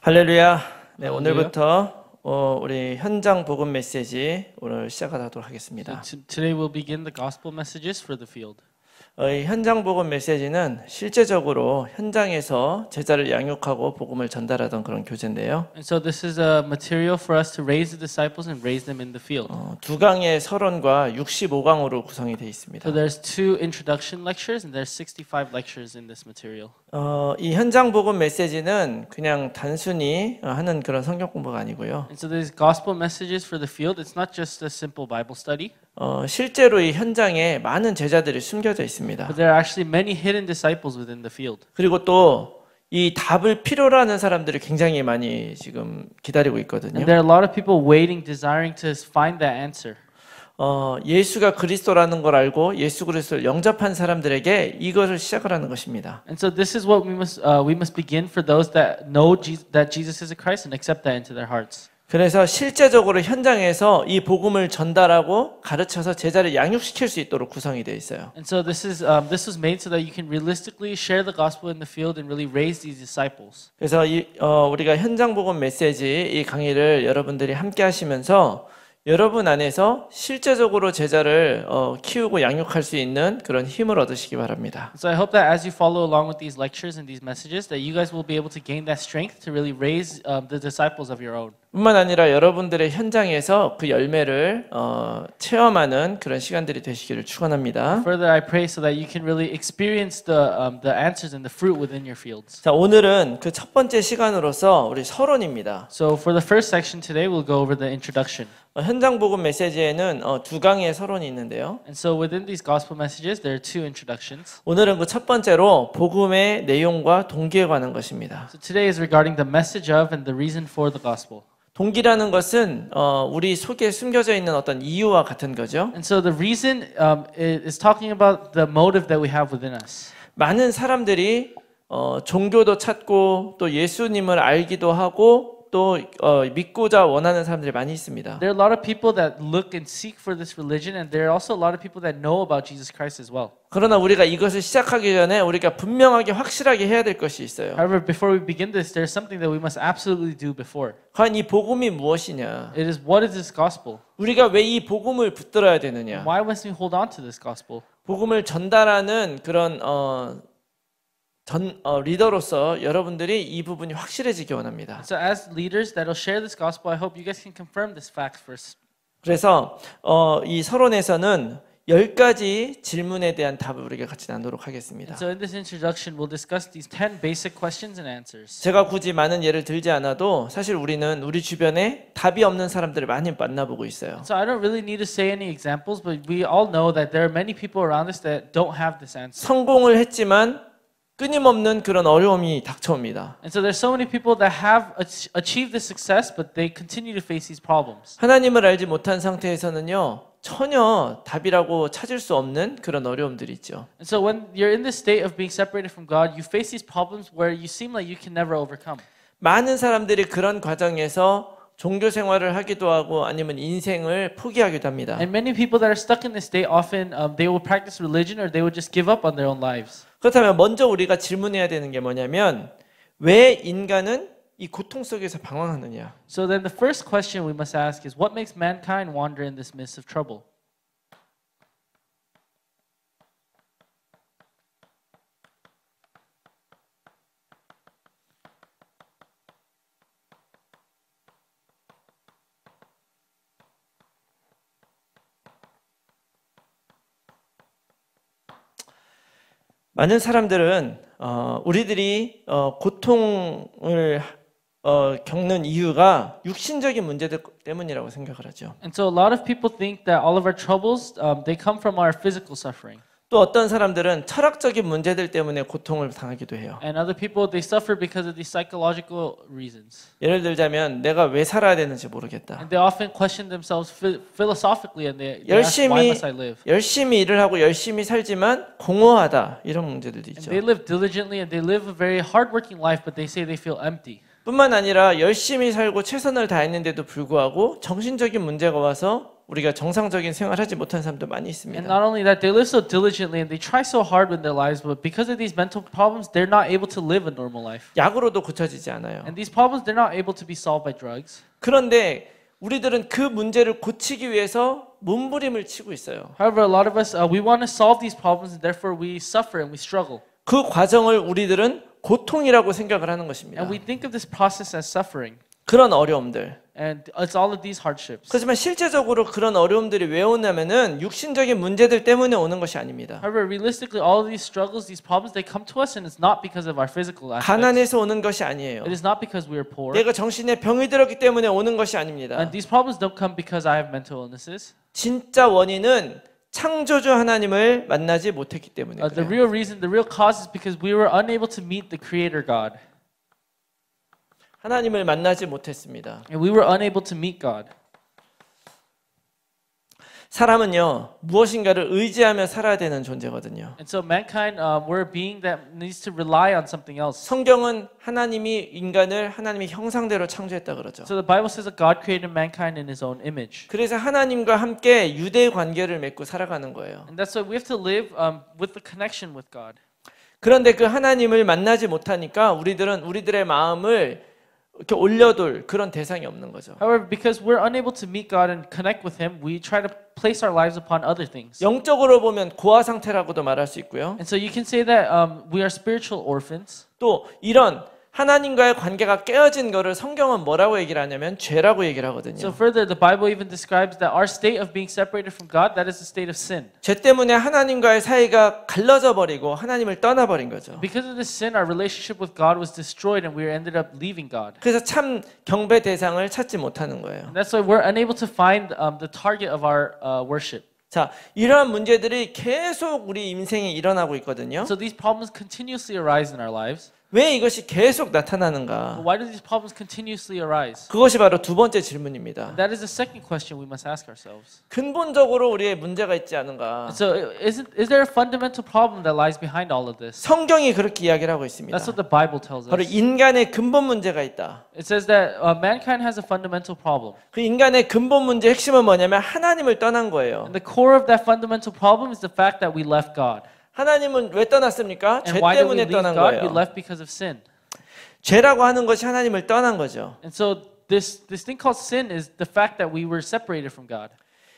할렐루야. 네, 할렐루야. 오늘부터 우리 현장 복음 메시지 오늘 시작하도록 하겠습니다. Today we'll begin the gospel messages for the field. 이 현장 복음 메시지는 실제적으로 현장에서 제자를 양육하고 복음을 전달하던 그런 교재인데요. And so this is a material for us to raise the disciples and raise them in the field. 두 강의 서론과 65강으로 구성이 되어 있습니다. So there's 2 introduction lectures and there's 65 lectures in this material. 이 현장 복음 메시지는 그냥 단순히 하는 그런 성경 공부가 아니고요. And so these gospel messages for the field, it's not just a simple Bible study. 실제로 이 현장에 많은 제자들이 숨겨져 있습니다. But there are actually many hidden disciples within the field. 그리고 또 이 답을 필요로 하는 사람들이 굉장히 많이 지금 기다리고 있거든요. And there are a lot of people waiting, desiring to find that answer. 예수가 그리스도라는 걸 알고 예수 그리스도를 영접한 사람들에게 이것을 시작을 하는 것입니다. And so this is what we must begin for those that know that Jesus is a Christ and accept that into their hearts. 그래서 실제적으로 현장에서 이 복음을 전달하고 가르쳐서 제자를 양육시킬 수 있도록 구성이 되어 있어요. And so this was made so that you can realistically share the gospel in the field and really raise these disciples. 그래서 우리가 현장 복음 메시지 이 강의를 여러분들이 함께 하시면서 여러분 안에서 실제적으로 제자를 키우고 양육할 수 있는 그런 힘을 얻으시기 바랍니다. So I hope that as you follow along with these lectures and these messages, that you guys will be able to gain that strength to really raise the disciples of your own. 뿐만 아니라 여러분들의 현장에서 그 열매를 체험하는 그런 시간들이 되시기를 축원합니다. Further, I pray so that you can really experience the answers and the fruit within your fields. 자, 오늘은 그 첫 번째 시간으로서 우리 서론입니다. So for the first section today, we'll go over the introduction. 현장 복음 메시지에는 두 강의 서론이 있는데요. And so within these gospel messages, there are 2 introductions. 오늘은 그 첫 번째로 복음의 내용과 동기에 관한 것입니다. So today is regarding the message of and the reason for the gospel. 동기라는 것은 우리 속에 숨겨져 있는 어떤 이유와 같은 거죠. And so the reason is talking about the motive that we have within us. 많은 사람들이 종교도 찾고 또 예수님을 알기도 하고 또 믿고자 원하는 사람들이 많이 있습니다. There are a lot of people that look and seek for this religion, and there are also a lot of people that know about Jesus Christ as well. 그러나 우리가 이것을 시작하기 전에 우리가 분명하게 확실하게 해야 될 것이 있어요. However, before we begin this, there's something that we must absolutely do before. 과연 이 복음이 무엇이냐? It is, what is this gospel? 우리가 왜 이 복음을 붙들어야 되느냐? Why must we hold on to this gospel? 복음을 전달하는 그런 리더로서 여러분들이 이 부분이 확실해지기 원합니다. So as leaders that will share this gospel, I hope you guys can confirm this fact first. 그래서 이 서론에서는 10가지 질문에 대한 답을 우리가 같이 나누도록 하겠습니다. So in this introduction, we'll discuss these 10 basic questions and answers. 제가 굳이 많은 예를 들지 않아도 사실 우리는 우리 주변에 답이 없는 사람들을 많이 만나보고 있어요. So I don't really need to say any examples, but we all know that there are many people around us that don't have this answer. 성공을 했지만 끊임없는 그런 어려움이 닥쳐옵니다. And so there's so many people that have achieved this success, but they continue to face these problems. 하나님을 알지 못한 상태에서는요, 전혀 답이라고 찾을 수 없는 그런 어려움들이 있죠. And so when you're in this state of being separated from God, you face these problems where you seem like you can never overcome. 많은 사람들이 그런 과정에서 종교 생활을 하기도 하고 아니면 인생을 포기하기도 합니다. And many people that are stuck in this state often they will practice religion or they will just give up on their own lives. 그렇다면 먼저 우리가 질문해야 되는 게 뭐냐면 왜 인간은 이 고통 속에서 방황하느냐? So then the first question we must ask is what makes mankind wander in this midst of trouble? 많은 사람들은 우리들이 고통을 겪는 이유가 육신적인 문제들 때문이라고 생각을 하죠. And so a lot of people think that all of our troubles they come from our physical suffering. 또 어떤 사람들은 철학적인 문제들 때문에 고통을 당하기도 해요. And other people they suffer because of these psychological reasons. 예를 들자면 내가 왜 살아야 되는지 모르겠다. And they often question themselves philosophically and they ask why must I live? 열심히 일을 하고 열심히 살지만 공허하다 이런 문제들도 And 있죠. they live diligently and they live a very hardworking life, but they say they feel empty. 뿐만 아니라 열심히 살고 최선을 다했는데도 불구하고 정신적인 문제가 와서 우리가 정상적인 생활하지 못한 사람도 많이 And 있습니다. not only that, they live so diligently and they try so hard with their lives, but because of these mental problems, they're not able to live a normal life. 약으로도 고쳐지지 않아요. And these problems, they're not able to be solved by drugs. 그런데 우리들은 그 문제를 고치기 위해서 몸부림을 치고 있어요. However, a lot of us, we want to solve these problems and therefore we suffer and we struggle. 그 과정을 우리들은 고통이라고 생각을 하는 것입니다. And we think of this process as suffering. 그런 어려움들. And it's all of these hardships. 그렇지만 실제적으로 그런 어려움들이 왜 오냐면은 육신적인 문제들 때문에 오는 것이 아닙니다. However, realistically, all of these struggles, these problems, they come to us and it's not because of our physical aspects. 가난해서 오는 것이 아니에요. It is not because we are poor. 내가 정신에 병이 들었기 때문에 오는 것이 아닙니다. And these problems don't come because I have mental illnesses. 진짜 원인은 창조주 하나님을 만나지 못했기 때문에 The 그래요. real reason, the real cause is because we were unable to meet the Creator God. 하나님을 만나지 못했습니다. And we were unable to meet God. 사람은요 무엇인가를 의지하며 살아야 되는 존재거든요. And so mankind, we're a being that needs to rely on something else. 성경은 하나님이 인간을 하나님의 형상대로 창조했다 그러죠. So the Bible says that God created mankind in His own image. 그래서 하나님과 함께 유대 관계를 맺고 살아가는 거예요. And that's why we have to live with the connection with God. 그런데 그 하나님을 만나지 못하니까 우리들은 우리들의 마음을 이렇게 올려둘 그런 대상이 없는 거죠. However, because we're unable to meet God and connect with Him, we try to place our lives upon other things. 영적으로 보면 고아 상태라고도 말할 수 있고요. And so you can say that we are spiritual orphans. 또 이런 하나님과의 관계가 깨어진 거를 성경은 뭐라고 얘기를 하냐면 죄라고 얘기를 So 하거든요. further, the Bible even describes that our state of being separated from God, that is a state of sin. 죄 때문에 하나님과의 사이가 갈라져 버리고 하나님을 떠나버린 거죠. Because of this sin, our relationship with God was destroyed and we ended up leaving God. 그래서 참 경배 대상을 찾지 못하는 거예요. And that's why we're unable to find the target of our worship. 자, 이러한 문제들이 계속 우리 인생에 일어나고 있거든요. So these problems continuously arise in our lives. 왜 이것이 계속 But 나타나는가? why do these problems continuously arise? 그것이 바로 두 번째 질문입니다. That is the second question we must ask ourselves. 근본적으로 우리의 문제가 있지 않은가? So is there a fundamental problem that lies behind all of this? 성경이 그렇게 이야기를 하고 있습니다. That's what the Bible tells 바로 us. 인간의 근본 문제가 있다. It says that mankind has a fundamental problem. 그 인간의 근본 문제의 핵심은 뭐냐면 하나님을 떠난 거예요. And the core of that fundamental problem is the fact that we left God. 하나님은 왜 떠났습니까? 죄 And why did we 때문에 leave 떠난 God? We 거예요. left because of sin. 죄라고 하는 것이 하나님을 떠난 거죠. And so this thing called sin is the fact that we were separated from God.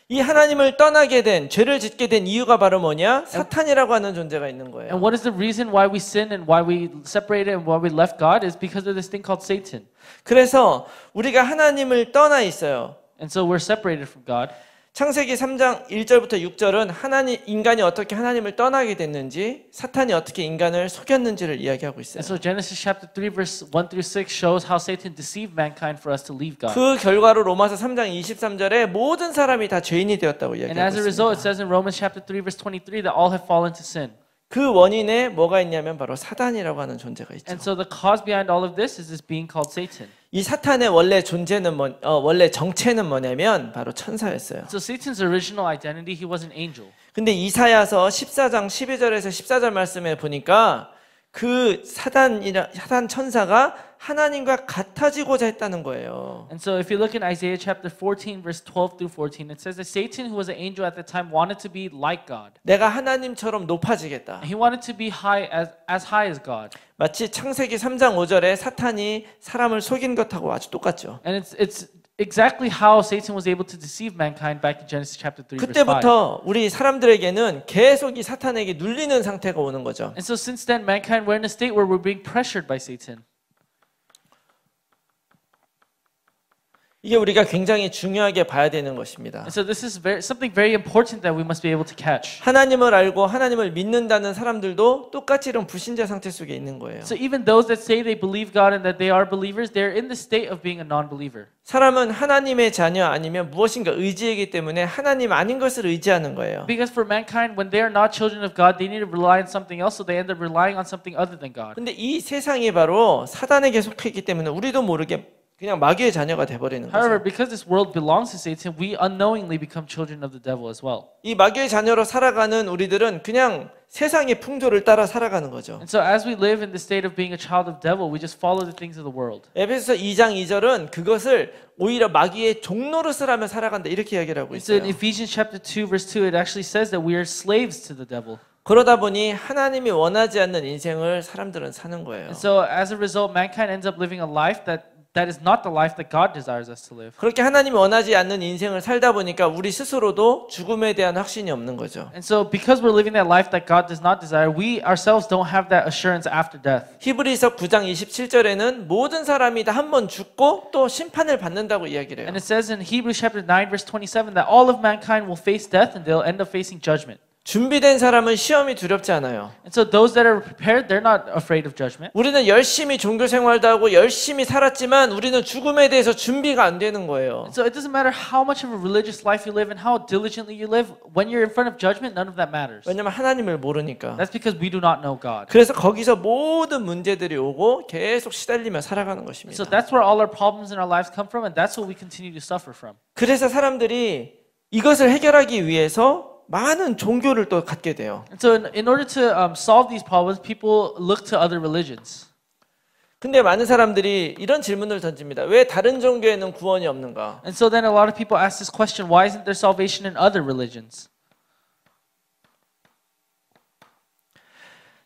이 하나님을 떠나게 된, 죄를 짓게 된 이유가 바로 뭐냐? 사탄이라고 하는 존재가 있는 거예요. And what is the reason why we sinned and why we separated and why we left God is because of this thing called Satan. 그래서 우리가 하나님을 떠나 있어요. And so we're separated from God. 창세기 3장 1절부터 6절은 인간이 어떻게 하나님을 떠나게 됐는지, 사탄이 어떻게 인간을 속였는지를 이야기하고 있어요. And so Genesis chapter 3 verse 1 through 6 shows how Satan deceived mankind for us to leave God. 그 결과로 로마서 3장 23절에 모든 사람이 다 죄인이 되었다고 And 이야기하고 as a result, it 있습니다. says in Romans chapter 3 verse 23 that all have fallen to sin. 그 원인에 뭐가 있냐면 바로 사단이라고 하는 존재가 있죠. And so the cause behind all of this is this being called Satan. 이 사탄의 원래 존재는 원래 정체는 뭐냐면 바로 천사였어요. So Satan's original identity, he was an angel. 근데 이사야서 14장 12절에서 14절 말씀에 보니까 그 사단 천사가 하나님과 같아지고자 했다는 거예요. And so if you look in Isaiah chapter 14 verse 12 through 14, it says that Satan, who was an angel at the time, wanted to be like God. 내가 하나님처럼 높아지겠다. And he wanted to be high as high as God. 마치 창세기 3장 5절에 사탄이 사람을 속인 것하고 아주 똑같죠. And it's exactly how Satan was able to deceive mankind back in Genesis chapter 3 verse 5. 그때부터 우리 사람들에게는 계속 이 사탄에게 눌리는 상태가 오는 거죠. And so since then, mankind were in a state where we're being pressured by Satan. 이게 우리가 굉장히 중요하게 봐야 되는 것입니다. And so this is something very important that we must be able to catch. 하나님을 알고 하나님을 믿는다는 사람들도 똑같이 이런 불신자 상태 속에 있는 거예요. So even those that say they believe God and that they are believers, they're in the state of being a non-believer. 사람은 하나님의 자녀 아니면 무엇인가 의지이기 때문에 하나님 아닌 것을 의지하는 거예요. Because for mankind, when they are not children of God, they need to rely on something else, so they end up relying on something other than God. 근데 이 세상이 바로 사단에게 속해 있기 때문에 우리도 모르게 그냥 마귀의 자녀가 돼버리는 However, 거죠. because this world belongs to Satan, we unknowingly become children of the devil as well. 이 마귀의 자녀로 살아가는 우리들은 그냥 세상의 풍조를 따라 살아가는 거죠. And so as we live in the state of being a child of devil, we just follow the things of the world. 에베소서 2장 2절은 그것을 오히려 마귀의 종노릇을 하며 살아간다 이렇게 이야기를 하고 And so in 있어요. Ephesians chapter 2 verse 2, it actually says that we are slaves to the devil. 그러다 보니 하나님이 원하지 않는 인생을 사람들은 사는 거예요. And so as a result, mankind ends up living a life that is not the life that God desires us to live. 그렇게 하나님이 원하지 않는 인생을 살다 보니까 우리 스스로도 죽음에 대한 확신이 없는 거죠. And so because we're living that life that God does not desire, we ourselves don't have that assurance after death. 히브리서 9장 27절에는 모든 사람이 다 한 번 죽고 또 심판을 받는다고 이야기를 해요. And it says in Hebrews chapter 9 verse 27 that all of mankind will face death and they'll end up facing judgment. 준비된 사람은 시험이 두렵지 않아요. And so those that are prepared, they're not afraid of judgment. 우리는 열심히 종교 생활도 하고 열심히 살았지만 우리는 죽음에 대해서 준비가 안 되는 거예요. And so it doesn't matter how much of a religious life you live and how diligently you live, when you're in front of judgment, none of that matters. 왜냐면 하나님을 모르니까. That's because we do not know God. 그래서 거기서 모든 문제들이 오고 계속 시달리며 살아가는 So 것입니다. that's where all our problems in our lives come from, and that's what we continue to suffer from. 그래서 사람들이 이것을 해결하기 위해서 많은 종교를 또 갖게 돼요. And so in order to solve these problems, people look to other religions. 근데 많은 사람들이 이런 질문을 던집니다. 왜 다른 종교에는 구원이 없는가? And so then a lot of people ask this question, why isn't there salvation in other religions?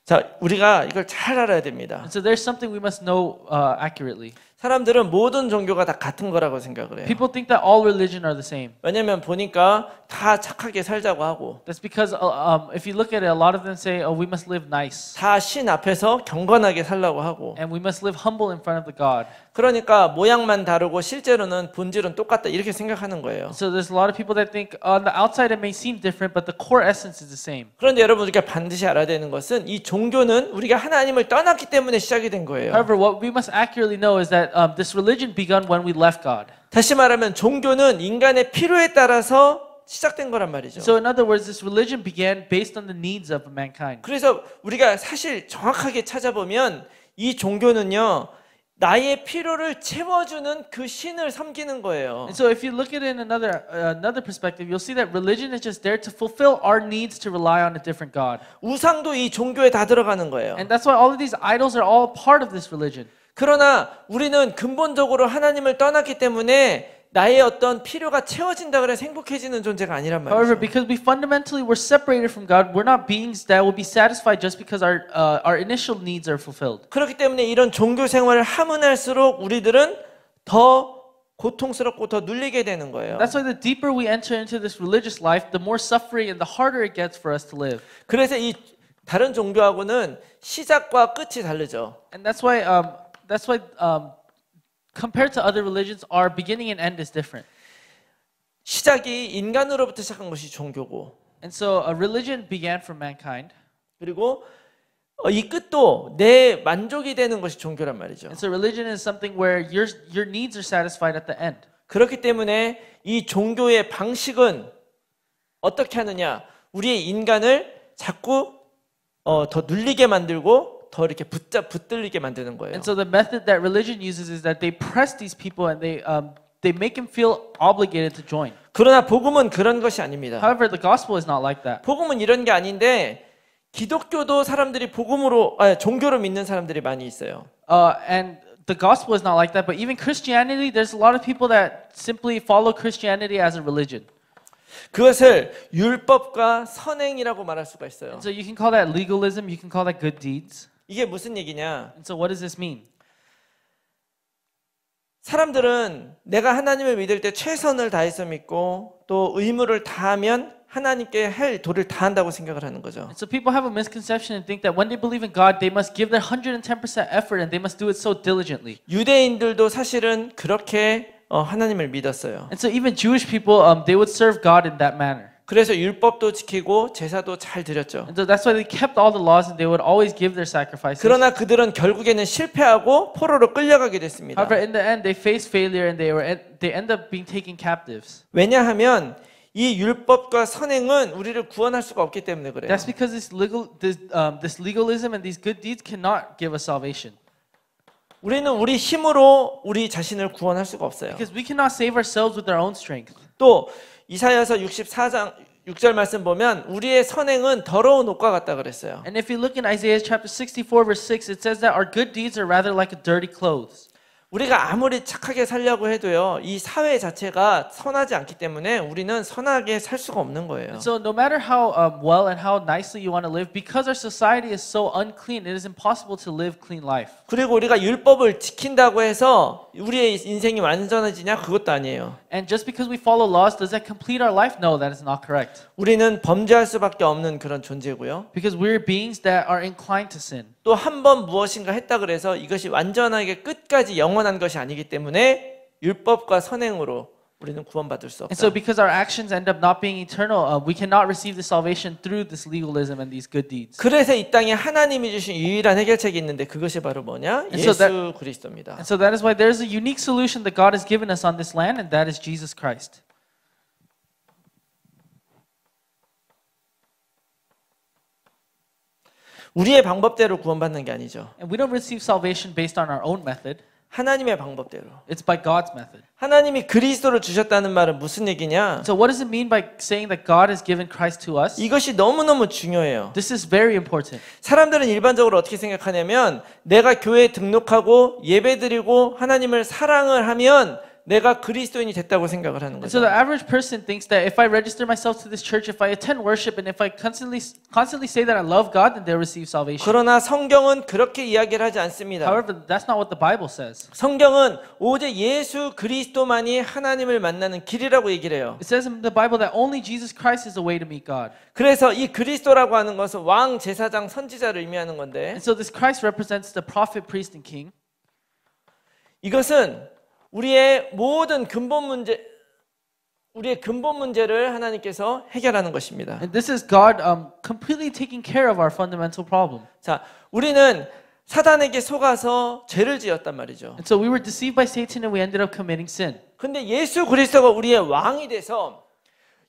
자, 우리가 이걸 잘 알아야 됩니다. And so there's something we must know accurately. 사람들은 모든 종교가 다 같은 거라고 생각을 해요. People think that all religion are the same. 왜냐면 보니까 다 착하게 살자고 하고 That's because if you look at it, a lot of them say, oh, we must live nice. 다 신 앞에서 경건하게 살라고 하고 And we must live humble in front of the God. 그러니까 모양만 다르고 실제로는 본질은 똑같다 이렇게 생각하는 거예요. So there's a lot of people that think on the outside it may seem different, but the core essence is the same. 그런데 여러분 우리가 반드시 알아야 되는 것은 이 종교는 우리가 하나님을 떠났기 때문에 시작이 된 거예요. However, what we must accurately know is that this religion began when we left God. 다시 말하면 종교는 인간의 필요에 따라서 시작된 거란 말이죠. So in other words, this religion began based on the needs of mankind. 그래서 우리가 사실 정확하게 찾아보면 이 종교는요. 나의 필요를 채워주는 그 신을 섬기는 거예요. And so if you look at it in another perspective, you'll see that religion is just there to fulfill our needs to rely on a different God. 우상도 이 종교에 다 들어가는 거예요. And that's why all of these idols are all part of this religion. 그러나 우리는 근본적으로 하나님을 떠났기 때문에 나의 어떤 필요가 채워진다 그래서 행복해지는 존재가 아니란 However, 말이죠. because we fundamentally were separated from God, we're not beings that will be satisfied just because our initial needs are fulfilled. 그렇기 때문에 이런 종교 생활을 하면 할수록 우리들은 더 고통스럽고 더 눌리게 되는 거예요. That's why the deeper we enter into this religious life, the more suffering and the harder it gets for us to live. 그래서 이 다른 종교하고는 시작과 끝이 다르죠. And that's why compared to other religions, our beginning and end is different. 시작이 인간으로부터 시작한 것이 종교고, And so a religion began from mankind. 그리고 이 끝도 내 만족이 되는 것이 종교란 말이죠. And so religion is something where your needs are satisfied at the end. 그렇기 때문에 이 종교의 방식은 어떻게 하느냐? 우리의 인간을 자꾸 더 눌리게 만들고 더 이렇게 붙들리게 만드는 거예요. And so the method that religion uses is that they press these people and they make them feel obligated to join. 그러나 복음은 그런 것이 아닙니다. However, the gospel is not like that. 복음은 이런 게 아닌데 기독교도 사람들이 종교로 믿는 사람들이 많이 있어요. And the gospel is not like that, but even Christianity, there's a lot of people that simply follow Christianity as a religion. 그것을 율법과 선행이라고 말할 수가 있어요. And so you can call that legalism, you can call that good deeds. 이게 무슨 얘기냐? And so what does this mean? 사람들은 내가 하나님을 믿을 때 최선을 다해서 믿고 또 의무를 다하면 하나님께 할 도를 다한다고 생각을 하는 거죠. And so people have a misconception and think that when they believe in God, they must give their 110% effort and they must do it so diligently. 유대인들도 사실은 그렇게 하나님을 믿었어요. And so even Jewish people, they would serve God in that manner. 그래서 율법도 지키고 제사도 잘 드렸죠. And so that's why they kept all the laws and they would always give their sacrifices. 그러나 그들은 결국에는 실패하고 포로로 끌려가게 됐습니다. However, in the end, they faced failure and they end up being taken captives. 왜냐하면 이 율법과 선행은 우리를 구원할 수가 없기 때문에 그래요. That's because this legalism and these good deeds cannot give us salvation. 우리는 우리 힘으로 우리 자신을 구원할 수가 없어요. Because we cannot save ourselves with our own strength. 또 이사야서 64장 6절 말씀 보면 우리의 선행은 더러운 옷과 같다 그랬어요. And if you look in Isaiah chapter 64 verse 6, it says that our good deeds are rather like a dirty clothes. 우리가 아무리 착하게 살려고 해도요, 이 사회 자체가 선하지 않기 때문에 우리는 선하게 살 수가 없는 거예요. And so no matter how well and how nicely you want to live, because our society is so unclean, it is impossible to live clean life. 그리고 우리가 율법을 지킨다고 해서 우리의 인생이 완전해지냐? 그것도 아니에요. And just because we follow laws, does that complete our life? No, that is not correct. 우리는 범죄할 수밖에 없는 그런 존재고요. Because we're beings that are inclined to sin. 또 한 번 무엇인가 했다 그래서 이것이 완전하게 끝까지 영원한 것이 아니기 때문에 율법과 선행으로 우리는 구원받을 수 And so 없다. because our actions end up not being eternal, we cannot receive the salvation through this legalism and these good deeds. 그래서 이 땅에 하나님이 주신 유일한 해결책이 있는데 그것이 바로 뭐냐? And so 예수 그리스도입니다. And so that is why there is a unique solution that God has given us on this land, and that is Jesus Christ. 우리의 방법대로 구원받는 게 아니죠. And we don't receive salvation based on our own method. 하나님의 방법대로. It's by God's method. 하나님이 그리스도를 주셨다는 말은 무슨 얘기냐? So what does it mean by saying that God has given Christ to us? 이것이 너무너무 중요해요. This is very important. 사람들은 일반적으로 어떻게 생각하냐면 내가 교회에 등록하고 예배드리고 하나님을 사랑을 하면 내가 그리스도인이 됐다고 생각을 하는 And so the 거죠. average person thinks that if I register myself to this church, if I attend worship, and if I constantly say that I love God, then they'll receive salvation. 그러나 성경은 그렇게 이야기를 하지 않습니다. However, that's not what the Bible says. 성경은 오직 예수 그리스도만이 하나님을 만나는 길이라고 얘기를 해요. It says in the Bible that only Jesus Christ is the way to meet God. 그래서 이 그리스도라고 하는 것은 왕, 제사장, 선지자를 의미하는 건데 And so this Christ represents the prophet, priest, and king. 이것은 우리의 모든 우리의 근본 문제를 하나님께서 해결하는 것입니다. And this is God completely taking care of our fundamental problem. 자, 우리는 사단에게 속아서 죄를 지었단 말이죠. And so we were deceived by Satan and we ended up committing sin. 근데 예수 그리스도가 우리의 왕이 돼서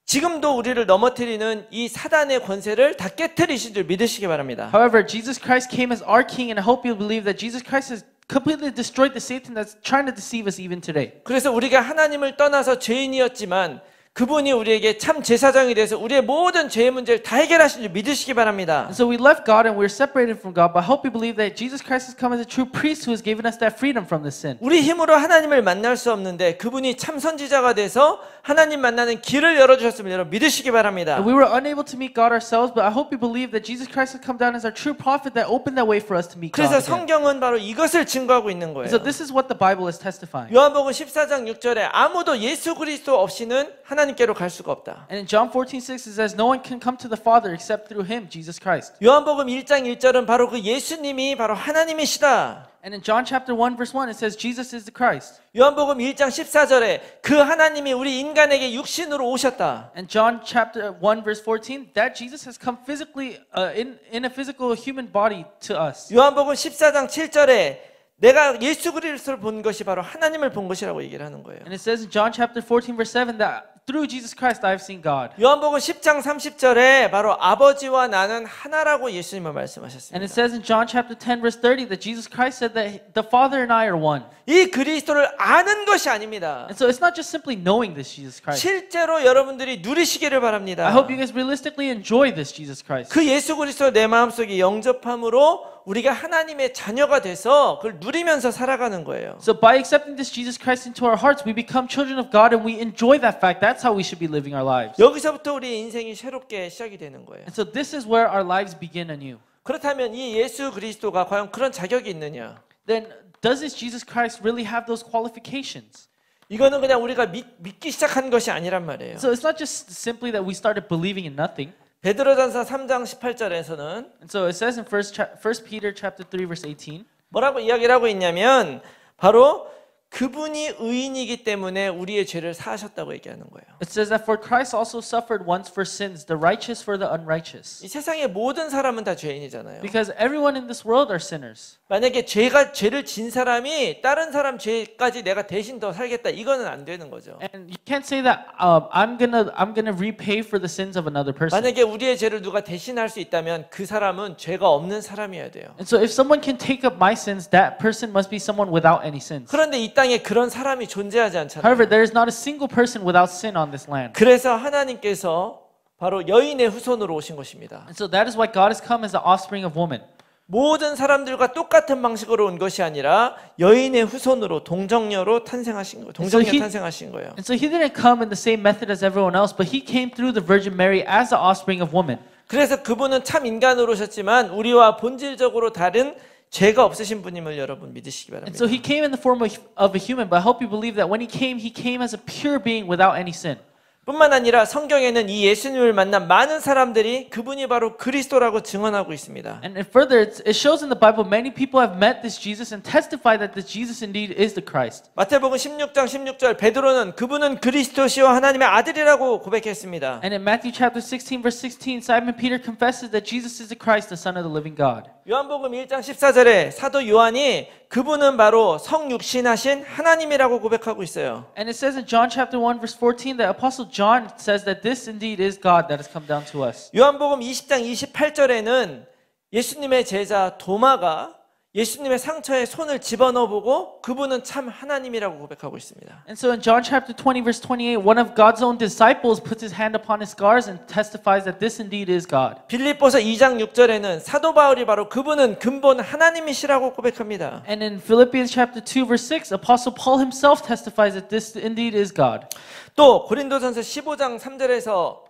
지금도 우리를 넘어뜨리는 이 사단의 권세를 다 깨트리신 줄 믿으시기 바랍니다. However, Jesus Christ came as our king, and I hope you believe that Jesus Christ has completely destroyed the Satan that's trying to deceive us even today. 그래서 우리가 하나님을 떠나서 죄인이었지만 그분이 우리에게 참 제사장이 돼서 우리의 모든 죄의 문제를 다 해결하신 줄 믿으시기 바랍니다. And so we left God and we're separated from God, but I hope you believe that Jesus Christ has come as a true priest who has given us that freedom from this sin. 우리 힘으로 하나님을 만날 수 없는데 그분이 참 선지자가 돼서 하나님 만나는 길을 열어주셨음을 여러분 믿으시기 바랍니다. And we were unable to meet God ourselves, but I hope you believe that Jesus Christ has come down as our true prophet that opened that way for us to meet God. 그래서 again. 성경은 바로 이것을 증거하고 있는 거예요. So this is what the Bible is testifying. 요한복음 14장 6절에 아무도 예수 그리스도 없이는 하나님께로 갈 수가 없다. And in John 14:6 it says, "No one can come to the Father except through Him, Jesus Christ." 요한복음 1장 1절은 바로 그 예수님이 바로 하나님이시다. And in John chapter 1 verse 1 it says, "Jesus is the Christ." 요한복음 1장 14절에 그 하나님이 우리 인간에게 육신으로 오셨다. And John chapter 1 verse 14, that Jesus has come physically in a physical human body to us. 요한복음 14장 7절에 내가 예수 그리스도를 본 것이 바로 하나님을 본 것이라고 얘기를 하는 거예요. And it says in John chapter 14 verse 7 that through Jesus Christ I have seen God. 요한복음 10장 30절에 바로 아버지와 나는 하나라고 예수님은 And 말씀하셨습니다. it says in John chapter 10 verse 30 that Jesus Christ said that the Father and I are one. 이 그리스도를 아는 것이 아닙니다. And so it's not just simply knowing this Jesus Christ. 실제로 여러분들이 누리시기를 바랍니다. I hope you guys realistically enjoy this Jesus Christ. 그 예수 그리스도 내 마음속에 영접함으로 우리가 하나님의 자녀가 돼서 그걸 누리면서 살아가는 거예요. So by accepting this Jesus Christ into our hearts, we become children of God and we enjoy that fact. That's how we should be living our lives. 여기서부터 우리의 인생이 새롭게 시작이 되는 거예요. And so this is where our lives begin anew. 그렇다면 이 예수 그리스도가 과연 그런 자격이 있느냐? Then does this Jesus Christ really have those qualifications? 이거는 그냥 우리가 믿기 시작한 것이 아니란 말이에요. So it's not just simply that we started believing in nothing. 베드로전서 3장 18절에서는 And so it says in 1 Peter chapter 3 verse 18. 뭐라고 이야기를 하고 있냐면 바로 그분이 의인이기 때문에 우리의 죄를 사하셨다고 얘기하는 거예요. It says that for Christ also suffered once for sins, the righteous for the unrighteous. 이 세상의 모든 사람은 다 죄인이잖아요. Because everyone in this world are sinners. 만약에 죄를 진 사람이 다른 사람 죄까지 내가 대신 더 살겠다, 이거는 안 되는 거죠. And you can't say that I'm gonna repay for the sins of another person. 만약에 우리의 죄를 누가 대신할 수 있다면 그 사람은 죄가 없는 사람이어야 돼요. And so if someone can take up my sins, that person must be someone without any sins. 그런데 이 땅에 그런 사람이 존재하지 않잖아요. However, there is not a single person without sin on this land. 그래서 하나님께서 바로 여인의 후손으로 오신 것입니다. And so that is why God has come as the offspring of woman. 모든 사람들과 똑같은 방식으로 온 것이 아니라 여인의 후손으로 동정녀로 탄생하신 거예요. 동정녀 탄생하신 거예요. And so he didn't come in the same method as everyone else, but he came through the Virgin Mary as the offspring of woman. 그래서 그분은 참 인간으로 오셨지만 우리와 본질적으로 다른 죄가 없으신 분임을 여러분 믿으시기 And 바랍니다. so he came in the form of a human, but I hope you believe that when he came as a pure being without any sin. 뿐만 아니라 성경에는 이 예수님을 만난 많은 사람들이 그분이 바로 그리스도라고 증언하고 있습니다. And further, it shows in the Bible many people have met this Jesus and testify that this Jesus indeed is the Christ. 마태복음 16장 16절 베드로는 그분은 그리스도시요 하나님의 아들이라고 고백했습니다. And in Matthew chapter 16 verse 16, Simon Peter confesses that Jesus is the Christ, the Son of the living God. 요한복음 1장 14절에 사도 요한이 그분은 바로 성육신하신 하나님이라고 고백하고 있어요. And it says in John chapter 1 verse 14 that Apostle John says that this indeed is God that has come down to us. 요한복음 20장 28절에는 예수님의 제자 도마가 예수님의 상처에 손을 집어넣어 보고 그분은 참 하나님이라고 고백하고 있습니다. And so in John chapter 20 verse 28, one of God's own disciples puts his hand upon his scars and testifies that this indeed is God. 빌립보서 2장 6절에는 사도 바울이 바로 그분은 근본 하나님이시라고 고백합니다. And in Philippians chapter 2 verse 6, Apostle Paul himself testifies that this indeed is God. 또 고린도전서 15장 3절에서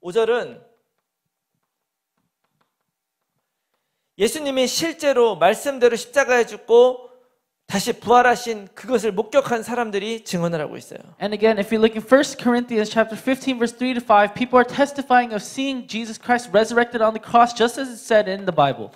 5절은 예수님이 실제로 말씀대로 십자가에 죽고 다시 부활하신 그것을 목격한 사람들이 증언을 하고 있어요. And again, if you look in 1 Corinthians chapter 15 verse 3 to 5, people are testifying of seeing Jesus Christ resurrected on the cross just as it said in the Bible.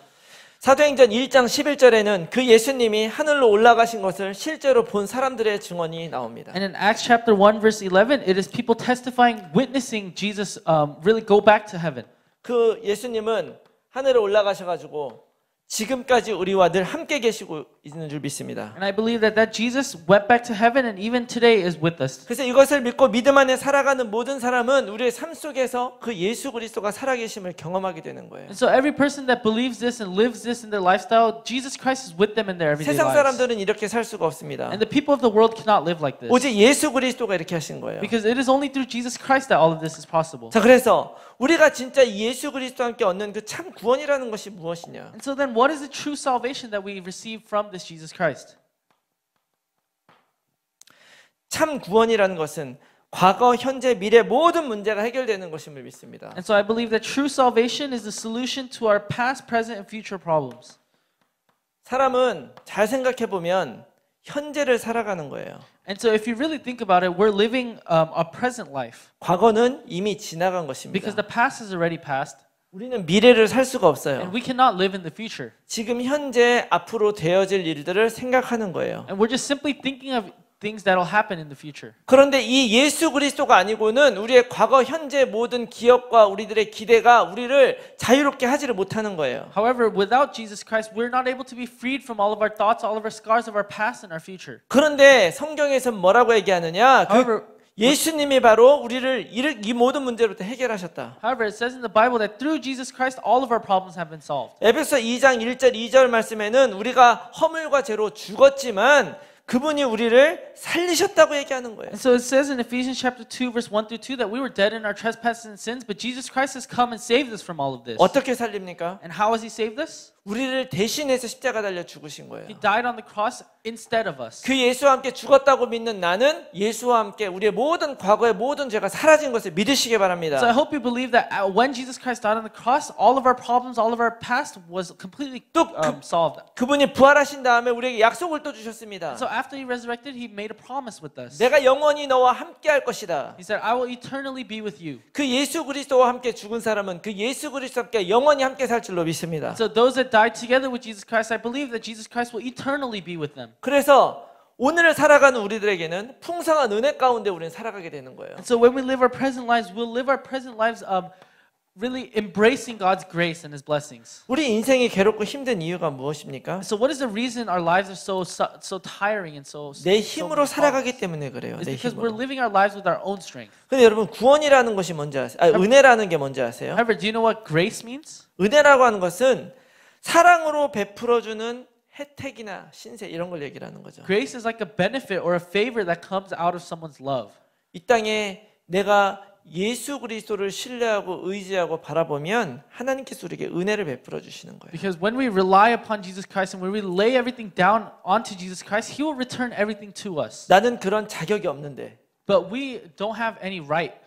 사도행전 1장 11절에는 그 예수님이 하늘로 올라가신 것을 실제로 본 사람들의 증언이 나옵니다. And in Acts chapter 1 verse 11, it is people testifying, witnessing Jesus really go back to heaven. 그 예수님은 하늘에 올라가셔가지고 지금까지 우리와 늘 함께 계시고 있는 줄 믿습니다. And I believe that Jesus went back to heaven and even today is with us. 그래서 이것을 믿고 믿음 안에 살아가는 모든 사람은 우리의 삶 속에서 그 예수 그리스도가 살아계심을 경험하게 되는 거예요. And so every person that believes this and lives this in their lifestyle, Jesus Christ is with them in their everyday 세상 lives. 사람들은 이렇게 살 수가 없습니다. And the people of the world cannot live like this. 오직 예수 그리스도가 이렇게 하신 거예요. Because it is only through Jesus Christ that all of this is possible. 자, 그래서 우리가 진짜 예수 그리스도와 함께 얻는 그 참 구원이라는 것이 무엇이냐? And so then what is the true salvation that we receive from this Jesus Christ? 참 구원이라는 것은 과거, 현재, 미래 모든 문제가 해결되는 것임을 믿습니다. And so I believe that true salvation is the solution to our past, present, and future problems. 사람은 잘 생각해 보면 현재를 살아가는 거예요. And so if you really think about it, we're living a present life. 과거는 이미 지나간 것입니다. Because the past is already past. 우리는 미래를 살 수가 없어요. And we cannot live in the future. 지금 현재 앞으로 되어질 일들을 생각하는 거예요. And we're just simply thinking of things that will happen in the future. 그런데 이 예수 그리스도가 아니고는 우리의 과거, 현재 모든 기억과 우리들의 기대가 우리를 자유롭게 하지를 못하는 거예요. However, without Jesus Christ, we're not able to be freed from all of our thoughts, all of our scars of our past and our future. 그런데 성경에서 뭐라고 얘기하느냐? However, 예수님이 바로 우리를 이 모든 문제로부터 해결하셨다. However, it says in the Bible that through Jesus Christ, all of our problems have been solved. 에베소 2장 1절 2절 말씀에는 우리가 허물과 죄로 죽었지만 그분이 우리를 살리셨다고 얘기하는 거예요. And so it says in Ephesians chapter 2 verse 1 through 2 that we were dead in our trespasses and sins, but Jesus Christ has come and saved us from all of this. 어떻게 살립니까? And how has he saved us? 우리를 대신해서 십자가 달려 죽으신 거예요. He died on the cross instead of us. 그 예수와 함께 죽었다고 믿는 나는 예수와 함께 우리의 모든 과거의 모든 죄가 사라진 것을 믿으시기 바랍니다. So I hope you believe that when Jesus Christ died on the cross, all of our problems, all of our past was completely solved. 그분이 부활하신 다음에 우리에게 약속을 또 주셨습니다. So after he resurrected, he made a promise with us. 내가 영원히 너와 함께 할 것이다. He said, I will eternally be with you. 그 예수 그리스도와 함께 죽은 사람은 그 예수 그리스도와 함께 영원히 함께 살 줄로 믿습니다. So those that died together with Jesus Christ, I believe that Jesus Christ will eternally be with them. 그래서 오늘을 살아가는 우리들에게는 풍성한 은혜 가운데 우리는 살아가게 되는 거예요. And so when we live our present lives, we'll live our present lives really embracing God's grace and His blessings. 우리 인생이 괴롭고 힘든 이유가 무엇입니까? So what is the reason our lives are so tiring and 내 힘으로 살아가기 때문에 그래요. It's 내 because we're 힘으로. living our lives with our own strength. 근데 여러분 구원이라는 것이 뭔지 아세요? 은혜라는 게 뭔지 아세요? However, do you know what grace means? 은혜라고 하는 것은 사랑으로 베풀어주는 혜택이나 신세 이런 걸 얘기하는 거죠. Grace is like a benefit or a favor that comes out of someone's love. 이 땅에 내가 예수 그리스도를 신뢰하고 의지하고 바라보면 하나님께서 우리에게 은혜를 베풀어 주시는 거예요. Because when we rely upon Jesus Christ and when we lay everything down onto Jesus Christ, He will return everything to us. 나는 그런 자격이 없는데 But we don't have any right.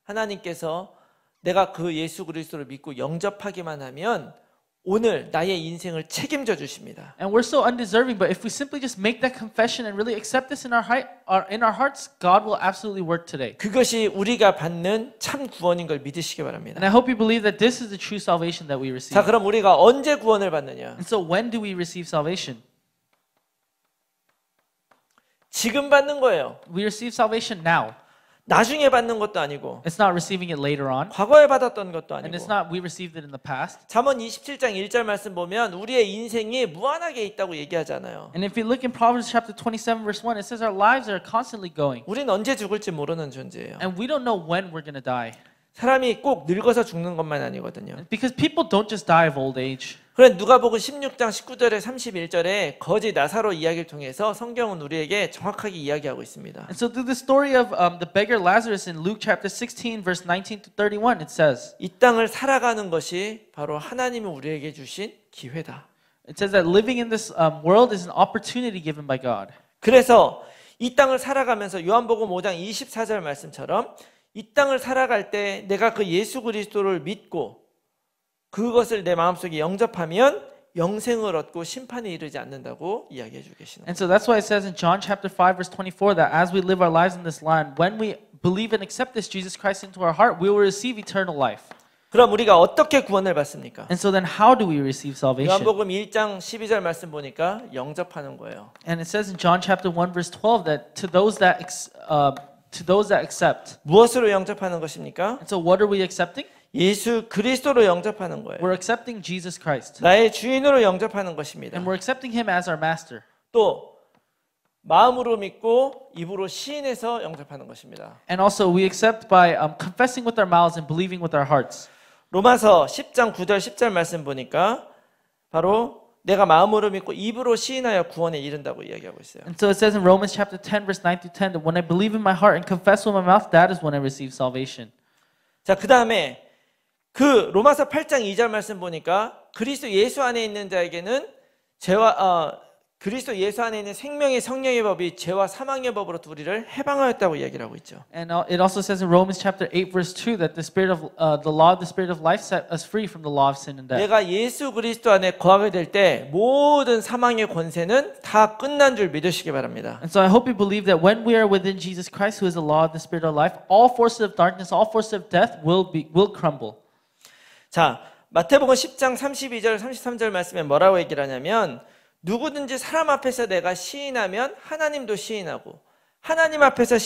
하나님께서 내가 그 예수 그리스도를 믿고 영접하기만 하면 오늘 나의 인생을 책임져 주십니다. And we're so undeserving, but if we simply just make that confession and really accept this in our hearts, God will absolutely work today. 그것이 우리가 받는 참 구원인 걸 믿으시기 바랍니다. And I hope you believe that this is the true salvation that we receive. 자, 그럼 우리가 언제 구원을 받느냐? And so when do we receive salvation? 지금 받는 거예요. We receive salvation now. 나중에 받는 것도 아니고 It's not receiving it later on. 과거에 받았던 것도 And it's 아니고 not we received it in the past. 잠언 27장 1절 말씀 보면 우리의 인생이 무한하게 있다고 얘기하잖아요. And if you look in Proverbs chapter 27 verse 1, it says our lives are constantly going. 우리는 언제 죽을지 모르는 존재예요. And we don't know when we're going to die. 사람이 꼭 늙어서 죽는 것만 아니거든요. Because people don't just die of old age. 그래 누가복음 16장 19절에 31절에 거지 나사로 이야기를 통해서 성경은 우리에게 정확하게 이야기하고 있습니다. And so through the story of the beggar Lazarus in Luke chapter 16 verse 19 to 31, it says, 이 땅을 살아가는 것이 바로 하나님이 우리에게 주신 기회다. it says that living in this world is an opportunity given by God. 그래서 이 땅을 살아가면서 요한복음 5장 24절 말씀처럼 이 땅을 살아갈 때 내가 그 예수 그리스도를 믿고 그것을 내 마음속에 영접하면 영생을 얻고 심판에 이르지 않는다고 이야기해 주고 계시는 거예요. And so that's why it says in John chapter 5 verse 24 that as we live our lives in this land, when we believe and accept this Jesus Christ into our heart, we will receive eternal life. 그럼 우리가 어떻게 구원을 받습니까? And so then how do we receive salvation? 요한복음 1장 12절 말씀 보니까 영접하는 거예요. And it says in John chapter 1 verse 12 that to those that accept. 무엇으로 영접하는 것입니까? And so what are we accepting? 예수 그리스도로 영접하는 거예요. We're accepting Jesus Christ. 나의 주인으로 영접하는 것입니다. And we're accepting him as our master. 또 마음으로 믿고 입으로 시인해서 영접하는 것입니다. And also we accept by confessing with our mouths and believing with our hearts. 로마서 10장 9절 10절 말씀 보니까 바로 내가 마음으로 믿고 입으로 시인하여 구원에 이른다고 이야기하고 있어요. And so it says in Romans chapter 10 verse 9 to 10 that when I believe in my heart and confess with my mouth, that is when I receive salvation. 자, 그다음에 그 로마서 8장 2절 말씀 보니까 그리스도 예수 안에 있는 자에게는 그리스도 예수 안에 있는 생명의 성령의 법이 죄와 사망의 법으로부터 우리를 해방하였다고 이야기를 하고 있죠. And it also says in Romans chapter 8 verse 2 that the spirit of the law of the spirit of life set us free from the law of sin and death. 내가 예수 그리스도 안에 거하게 될 때 모든 사망의 권세는 다 끝난 줄 믿으시기 바랍니다. And so I hope you believe that when we are within Jesus Christ, who is the law of the spirit of life, all forces of darkness, all forces of death will crumble. 자, 마태복음 10장 32절 33절 말씀에 뭐라고 얘기를 하냐면 누구든지 사람 앞에서 내가 시인하면 하나님도 시인하고 하나님 앞에서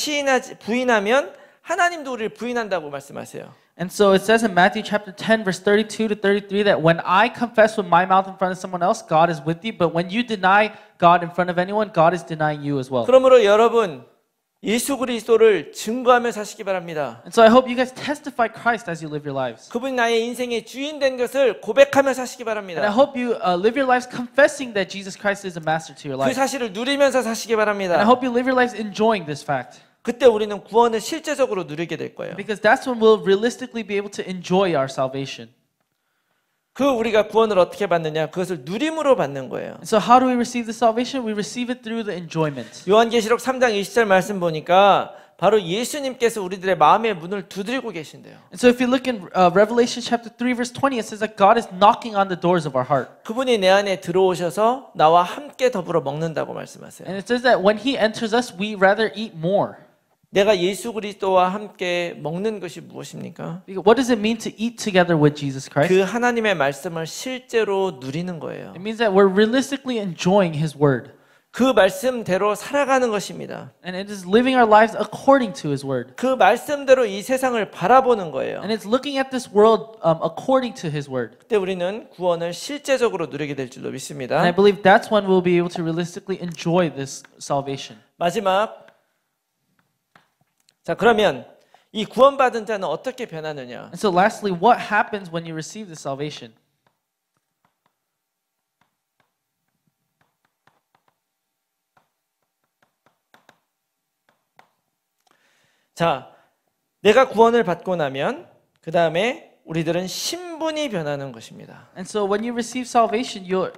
부인하면 하나님도 우리를 부인한다고 말씀하세요. And so it says in Matthew chapter 10 verse 32 to 33 that when I confess with my mouth in front of someone else, God is with you, but when you deny God in front of anyone, God is denying you as well. 그러므로 여러분 예수 그리스도를 증거하며 사시기 바랍니다. And so I hope you guys testify Christ as you live your lives. 그분이 나의 인생의 주인 된 것을 고백하며 사시기 바랍니다. And I hope you live your lives confessing that Jesus Christ is a master to your 그 life. 사실을 누리면서 사시기 And I 바랍니다. hope you live your lives enjoying this fact. 그때 우리는 구원을 실제적으로 누리게 될 거예요. Because that's when we'll realistically be able to enjoy our salvation. 그 우리가 구원을 어떻게 받느냐? 그것을 누림으로 받는 거예요. So how do we receive the salvation? We receive it through the enjoyment. 요한계시록 3장 20절 말씀 보니까 바로 예수님께서 우리들의 마음의 문을 두드리고 계신대요. And so if you look in Revelation chapter 3 verse 20, it says that God is knocking on the doors of our heart. 그분이 내 안에 들어오셔서 나와 함께 더불어 먹는다고 말씀하세요. And it says that when he enters us, we rather eat more. 내가 예수 그리스도와 함께 먹는 것이 무엇입니까? What does it mean to eat together with Jesus Christ? 그 하나님의 말씀을 실제로 누리는 거예요. It means that we're realistically enjoying his word. 그 말씀대로 살아가는 것입니다. And it is living our lives according to His word. 그 말씀대로 이 세상을 바라보는 거예요. And it's looking at this world according to His word. 그때 우리는 구원을 실제적으로 누리게 될 줄로 믿습니다. And I believe that's when we'll be able to realistically enjoy this salvation. 마지막. 자, 그러면 이 구원받은 자는 어떻게 변하느냐? And so lastly, what happens when you receive the salvation? 자, 내가 구원을 받고 나면 그 다음에 우리들은 신분이 변하는 것입니다. And so when you receive salvation, you'll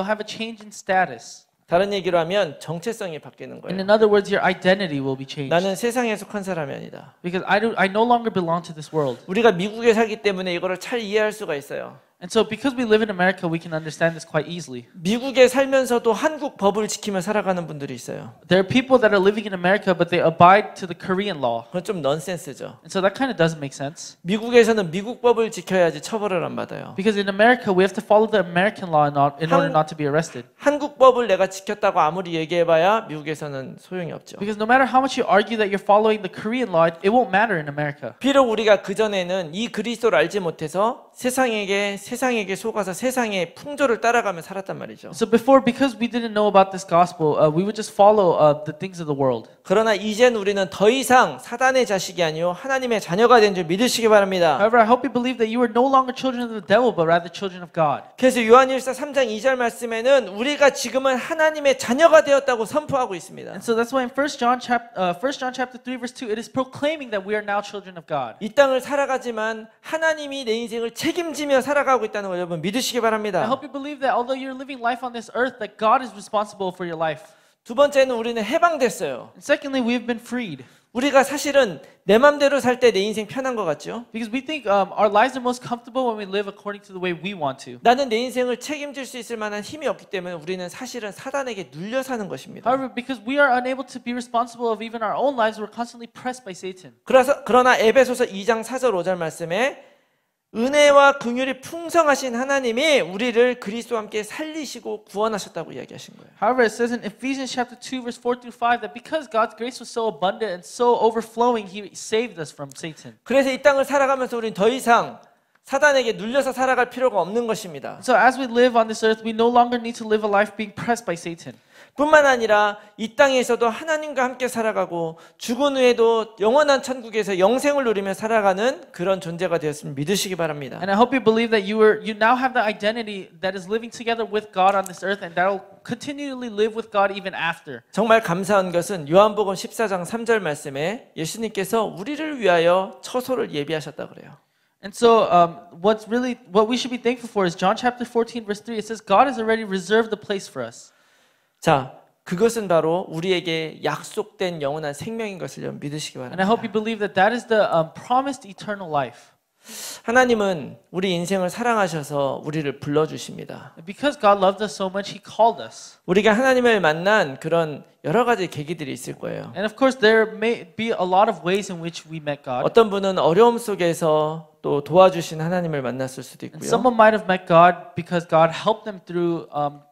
have a change in status. 다른 얘기로 하면 정체성이 바뀌는 And 거예요. in other words, your identity will be changed. 나는 세상에 속한 사람이 아니다. Because I no longer belong to this world. 우리가 미국에 살기 때문에 이거를 잘 이해할 수가 있어요. And so because we live in America, we can understand this quite easily. 미국에 살면서도 한국 법을 지키며 살아가는 분들이 있어요. There are people that are living in America, but they abide to the Korean law. 그건 좀 넌센스죠. And so that kind of doesn't make sense. 미국에서는 미국 법을 지켜야지 처벌을 안 받아요. Because in America, we have to follow the American law in order not to be arrested. 한국 법을 내가 지켰다고 아무리 얘기해봐야 미국에서는 소용이 없죠. Because no matter how much you argue that you're following the Korean law, it won't matter in America. 비록 우리가 그전에는 이 그리스도를 알지 못해서 세상에게 속아서 세상의 풍조를 따라가며 살았단 말이죠. So before, because we didn't know about this gospel, we would just follow the things of the world. 그러나 이젠 우리는 더 이상 사단의 자식이 아니요 하나님의 자녀가 된 줄 믿으시기 바랍니다. However, I hope you believe that you are no longer children of the devil, but rather children of God. 그래서 요한일서 3장 2절 말씀에는 우리가 지금은 하나님의 자녀가 되었다고 선포하고 있습니다. And so that's why in 1 John chapter 3 verse 2 it is proclaiming that we are now children of God. 이 땅을 살아가지만 하나님이 내 인생을 책임지며 살아가고 있다는 걸 여러분 믿으시기 I 바랍니다. hope you believe that although you're living life on this earth, that God is responsible for your life. 두 번째는 우리는 해방됐어요. And secondly, we have been freed. 우리가 사실은 내 맘대로 살 때 내 인생 편한 것 같죠? Because we think our lives are most comfortable when we live according to the way we want to. 나는 내 인생을 책임질 수 있을 만한 힘이 없기 때문에 우리는 사실은 사단에게 눌려 사는 것입니다. However, because we are unable to be responsible of even our own lives, we're constantly pressed by Satan. 그러나 에베소서 2장 4절 5절 말씀에 은혜와 긍휼이 풍성하신 하나님이 우리를 그리스도와 함께 살리시고 구원하셨다고 이야기하신 거예요. However, it says in Ephesians chapter 2 verse 4 through 5 that because God's grace was so abundant and so overflowing, He saved us from Satan. 그래서 이 땅을 살아가면서 우리는 더 이상 사단에게 눌려서 살아갈 필요가 없는 것입니다. So as we live on this earth, we no longer need to live a life being pressed by Satan. 뿐만 아니라 이 땅에서도 하나님과 함께 살아가고 죽은 후에도 영원한 천국에서 영생을 누리며 살아가는 그런 존재가 되었음을 믿으시기 바랍니다. And I hope you believe that you now have the identity that is living together with God on this earth and that will continually live with God even after. 정말 감사한 것은 요한복음 14장 3절 말씀에 예수님께서 우리를 위하여 처소를 예비하셨다 그래요. And so what we should be thankful for is John chapter 14 verse 3. It says God has already reserved the place for us. 자, 그것은 바로 우리에게 약속된 영원한 생명인 것을 여러분 믿으시기 And I hope 바랍니다. you believe that that is the promised eternal life. 하나님은 우리 인생을 사랑하셔서 우리를 불러주십니다. Because God loved us so much, He called us. 우리가 하나님을 만난 그런 여러 가지 계기들이 있을 거예요. And of course, there may be a lot of ways in which we met God. 어떤 분은 어려움 속에서 또 도와주신 하나님을 만났을 수도 And 있고요. someone might have met God because God helped them through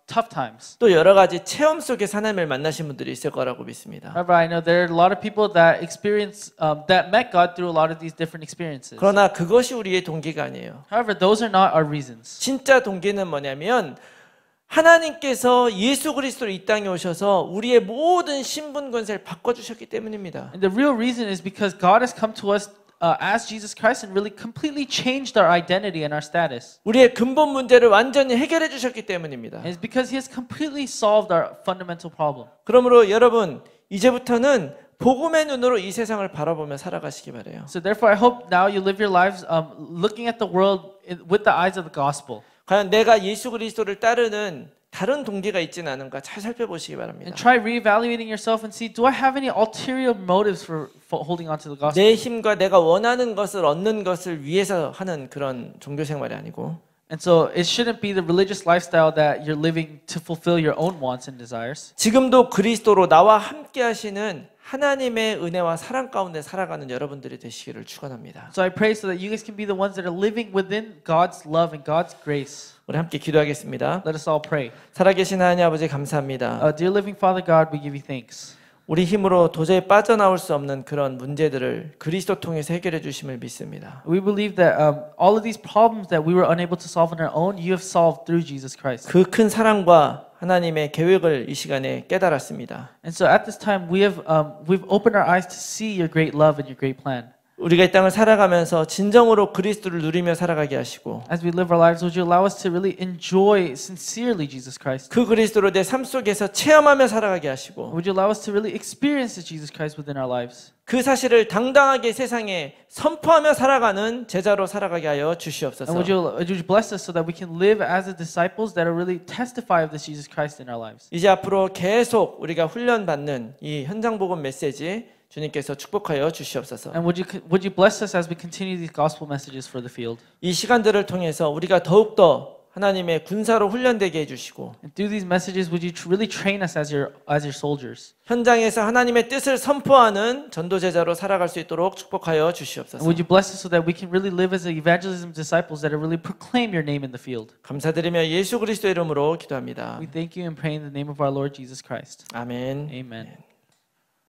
tough times. 또 여러 가지 체험 속에서 하나님을 만나신 분들이 있을 거라고 믿습니다. However, I know there are a lot of people that that met God through a lot of these different experiences. 그러나 그것이 우리의 동기가 아니에요. However, those are not our reasons. 진짜 동기는 뭐냐면 하나님께서 예수 그리스도로 이 땅에 오셔서 우리의 모든 신분 권세를 바꿔주셨기 때문입니다. And the real reason is because God has come to us as Jesus Christ and really completely changed our identity and our status. 우리의 근본 문제를 완전히 해결해 주셨기 때문입니다. And it's because He has completely solved our fundamental problem. 그러므로 여러분 이제부터는 복음의 눈으로 이 세상을 바라보며 살아가시기 바래요. So therefore, I hope now you live your lives looking at the world with the eyes of the gospel. 과연 내가 예수 그리스도를 따르는 다른 동기가 있지는 않은가 잘 살펴보시기 바랍니다. And try reevaluating yourself and see, do I have any ulterior motives for holding on to the gospel? 내 힘과 내가 원하는 것을 얻는 것을 위해서 하는 그런 종교 생활이 아니고 And so it shouldn't be the religious lifestyle that you're living to fulfill your own wants and desires. 지금도 그리스도로 나와 함께 하시는 하나님의 은혜와 사랑 가운데 살아가는 여러분들이 되시기를 축원합니다. So I pray so that you guys can be the ones that are living within God's love and God's grace. 우리 함께 기도하겠습니다. Let us all pray. 살아계신 하나님 아버지 감사합니다. Dear living Father God, we give you thanks. 우리 힘으로 도저히 빠져나올 수 없는 그런 문제들을 그리스도 통해서 해결해 주심을 믿습니다. We believe that all of these problems that we were unable to solve on our own, you have solved through Jesus Christ. 그 큰 사랑과 하나님의 계획을 이 시간에 깨달았습니다. And so at this time, we've opened our eyes to see your great love and your great plan. 우리가 이 땅을 살아가면서 진정으로 그리스도를 누리며 살아가게 하시고 As we live our lives, would you allow us to really enjoy sincerely Jesus Christ? 그 그리스도를 내 삶 속에서 체험하며 살아가게 하시고 Would you allow us to really experience this Jesus Christ within our lives? 그 사실을 당당하게 세상에 선포하며 살아가는 제자로 살아가게 하여 And 주시옵소서. would you bless us so that we can live as the disciples that are really testify of this Jesus Christ in our lives? 이제 앞으로 계속 우리가 훈련받는 이 현장 복음 메시지 주님께서 축복하여 주시옵소서. And would you bless us as we continue these gospel messages for the field? 이 시간들을 통해서 우리가 더욱더 하나님의 군사로 훈련되게 해주시고 And through these messages, would you really train us as your soldiers? 현장에서 하나님의 뜻을 선포하는 전도제자로 살아갈 수 있도록 축복하여 주시옵소서. And would you bless us so that we can really live as evangelism disciples that really proclaim your name in the field? 감사드리며 예수 그리스도 이름으로 기도합니다. We thank you and pray in the name of our Lord Jesus Christ. 아멘. Amen.